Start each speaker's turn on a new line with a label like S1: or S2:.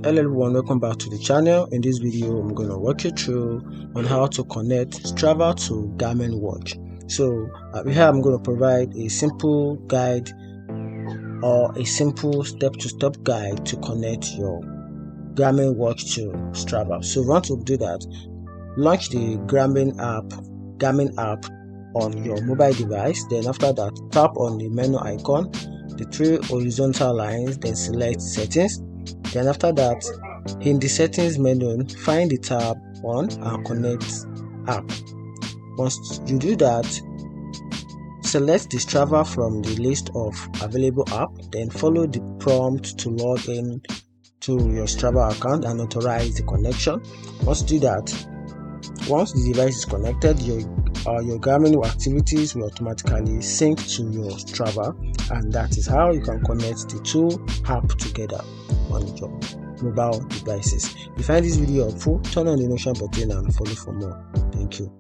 S1: Hello everyone, welcome back to the channel. In this video I'm going to walk you through on how to connect Strava to Garmin watch. So here I'm going to provide a simple guide or a simple step-to-step guide to connect your Garmin watch to Strava. So if you want to do that, launch the Garmin app on your mobile device. Then after that, tap on the menu icon, the three horizontal lines, then select settings. Then after that, in the settings menu, find the tab on and connect app. Once you do that, select the Strava from the list of available app, then follow the prompt to log in to your Strava account and authorize the connection. Once you do that, once the device is connected, your Garmin activities will automatically sync to your Strava, and that is how you can connect the two apps together on your mobile devices. If you find this video helpful, turn on the notification button and follow for more. Thank you.